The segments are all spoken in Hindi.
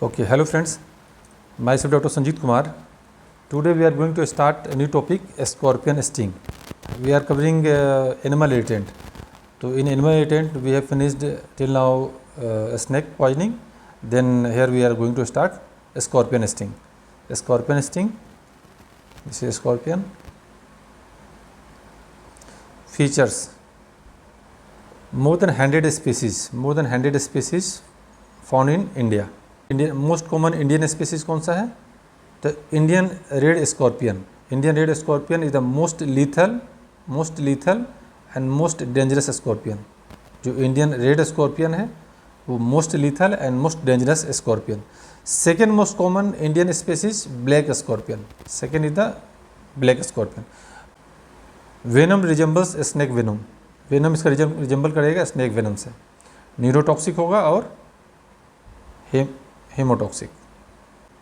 Okay, hello friends. Myself Dr. Sanjeet Kumar. Today we are going to start a new topic, scorpion sting. We are covering animal irritant. So in animal irritant we have finished till now snake poisoning. Then here we are going to start scorpion sting. Scorpion sting. This is scorpion. Features. More than 100 species found in India. Indian most common Indian species कौन सा है? तो Indian red scorpion. Indian red scorpion is the most lethal and most dangerous scorpion. जो इंडियन रेड स्कॉर्पियन है वो most lethal and most dangerous scorpion. Second most common Indian species black scorpion. Second is the black scorpion. Venom resembles snake venom. Venom इसका रिजेंबल करेगा स्नेक वेनम से. न्यूरोटॉक्सिक होगा और haemotoxic.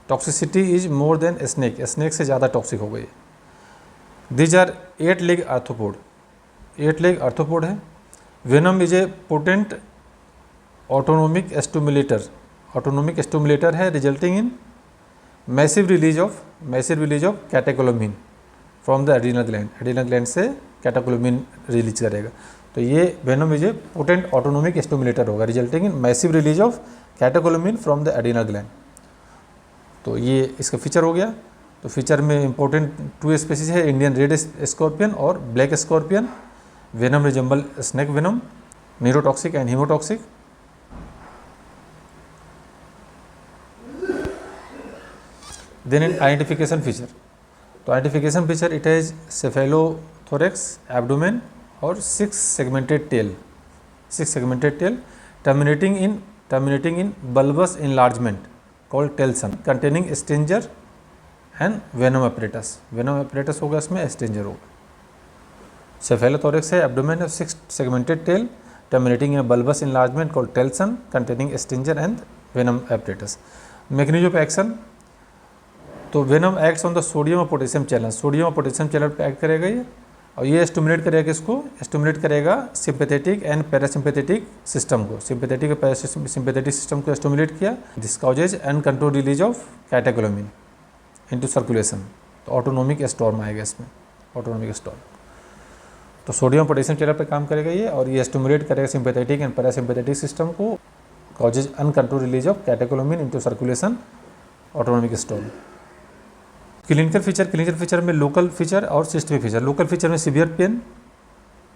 Toxicity is more than snake. Snake से ज़्यादा टॉक्सिक हो गई. These are 8 leg arthropod. 8 leg arthropod है. Venom is a potent autonomic stimulator है resulting in massive release of catecholamine from the adrenal gland. Adrenal gland से कैटेकोलोमिन रिलीज करेगा. तो ये venom is a potent autonomic stimulator होगा resulting in massive release of catecholamine from the adrenal gland. तो ये इसका फीचर हो गया. तो फीचर में इंपॉर्टेंट 2 स्पीसीज है, इंडियन रेड स्कॉर्पियन और black scorpion. Venom resemble snake venom, neurotoxic and haemotoxic. Then in identification feature. तो identification feature it has cephalothorax, abdomen और 6 segmented tail terminating in bulbous enlargement called telson containing stinger and venom apparatus. venom apparatus होगा इसमें, stinger होगा. Cephalothorax है, abdomen है, 6 segmented tail terminating in a bulbous enlargement called telson containing stinger and venom apparatus. Mechanism of action. तो venom acts on the sodium और potassium channel. सोडियम और पोटेशियम चैनल पे एक्ट करेगा ये, और ये स्टिमुलेट करेगा किसको? स्टिमुलेट करेगा सिंपैथेटिक एंड पैरासिम्पैथेटिक सिस्टम को. सिंपैथेटिक और पैरासिम्पैथेटिक सिस्टम को स्टिमुलेट किया. This causes uncontrolled release of catecholamine into circulation. तो ऑटोनोमिक स्टॉर्म आएगा इसमें, ऑटोनोमिक स्टॉर्म. तो सोडियम पोटेशियम चैनल पे काम करेगा ये, और ये स्टिमुलेट करेगा सिंपैथेटिक एंड पैरासिम्पैथेटिक सिस्टम को. Causes uncontrolled release of catecholamine into circulation, autonomic storm. Clinical feature में लोकल फीचर और सिस्टमिक फीचर. लोकल फीचर में सीवियर पेन,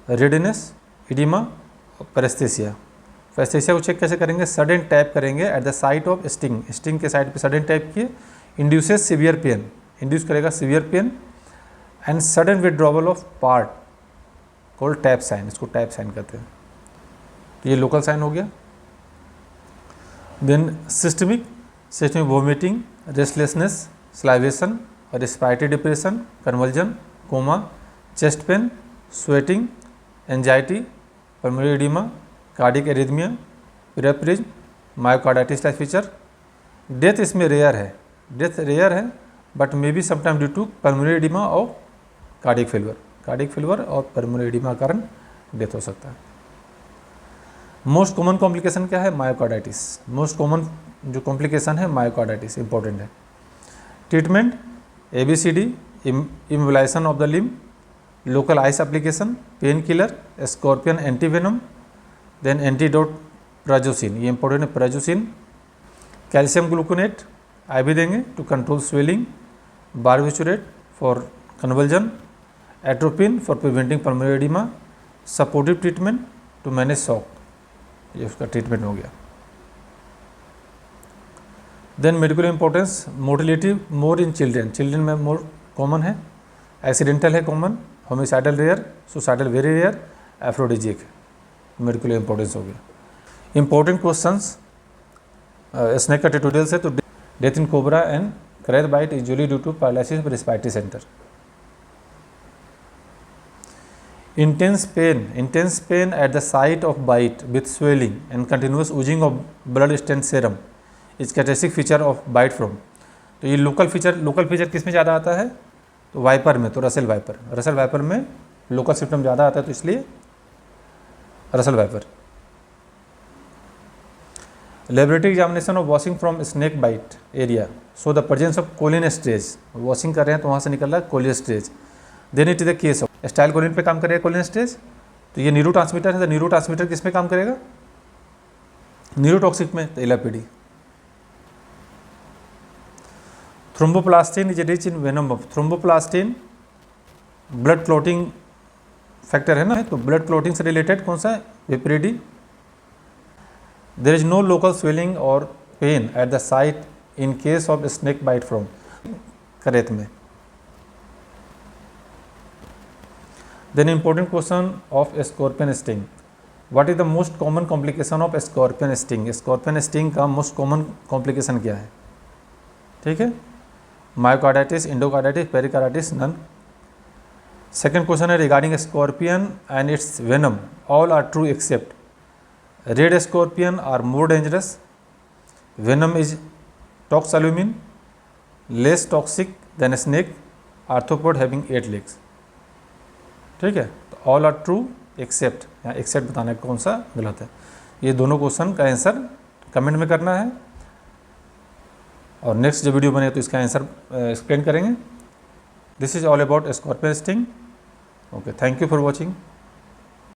रेडनेस, इडिमा और पैरेस्थेसिया. पैरेस्थेसिया को चेक कैसे करेंगे? सडन टैप करेंगे at the site of sting के साइड पे सडन टैप किए. इंड्यूसेस सीवियर पेन, इंड्यूस करेगा severe pain and sudden withdrawal of part called tap sign. इसको टैप साइन कहते हैं. तो ये लोकल साइन हो गया. Then systemic vomiting, restlessness, salivation, respiratory depression, convulsion, coma, chest pain, sweating, anxiety, pulmonary oedema, cardiac arrhythmia, priapism, myocarditis type feature. Death इसमें रेयर है but may be sometime due to pulmonary oedema और कार्डियक फेलिवर और पल्मोनरी एडिमा कारण डेथ हो सकता है. मोस्ट कॉमन कॉम्प्लिकेशन क्या है? मायोकार्डाइटिस. मोस्ट कॉमन जो कॉम्प्लिकेशन है मायोकार्डाइटिस, इंपॉर्टेंट है. Treatment ABCD, immobilization of the limb, local ice application, painkiller, scorpion antivenom, then antidote prazosin. ये इंपॉर्टेंट है. prazosin, कैल्शियम ग्लूकोनेट IV देंगे to control swelling, barbiturate for convulsion, atropine for preventing pulmonary oedema, supportive treatment to manage shock. ये उसका ट्रीटमेंट हो गया. Then medical importance, mortality more in children में मोर कॉमन है. एक्सीडेंटल है common, homicidal rare, suicidal very rare, aphrodisiac. Medical importance हो गया. इंपॉर्टेंट क्वेश्चंस स्नेक का ट्यूटोरियल से. तो death in cobra and krait bite usually due to paralysis respiratory centre. Intense pain at the site of bite with swelling and continuous using of blood stain serum is characteristic feature of bite from. तो ये लोकल फीचर किस में ज़्यादा आता है? तो वाइपर में. तो रसेल वाइपर में लोकल सिम्टम ज़्यादा आता है, तो इसलिए Russell viper. Laboratory examination of washing from snake bite area so the presence of choline stage, washing कर रहे हैं तो वहाँ से निकल रहा है choline stage. Then it is the case of style choline पे काम करेगा कोलिन स्टेज, तो ये न्यूरो ट्रांसमीटर है, तो न्यूरो ट्रांसमीटर किस में काम करेगा, न्यूरोटॉक्सिक में, तो Elapidae. Thromboplastin is rich in venom, thromboplastin blood clotting factor है ना, तो ब्लड क्लॉटिंग से रिलेटेड कौन सा है, Viperidae. There is no local swelling और pain at the site in case of snake bite from, करेत में। Then important question of scorpion sting, what is the most common complication of scorpion sting, scorpion sting का मोस्ट कॉमन कॉम्प्लिकेशन क्या है, ठीक है, myocarditis, endocarditis, pericarditis, none. Second question है regarding scorpion and its venom, all are true except red scorpion are more dangerous, venom is toxalbumin, less toxic than snake, arthropod having 8 legs, ठीक है। तो ऑल आर ट्रू एक्सेप्ट, यहाँ एक्सेप्ट बताना कौन सा गलत है। ये दोनों क्वेश्चन का आंसर कमेंट में करना है, और नेक्स्ट जो वीडियो बने तो इसका आंसर एक्सप्लेन करेंगे। This is all about scorpion sting. Okay, thank you for watching.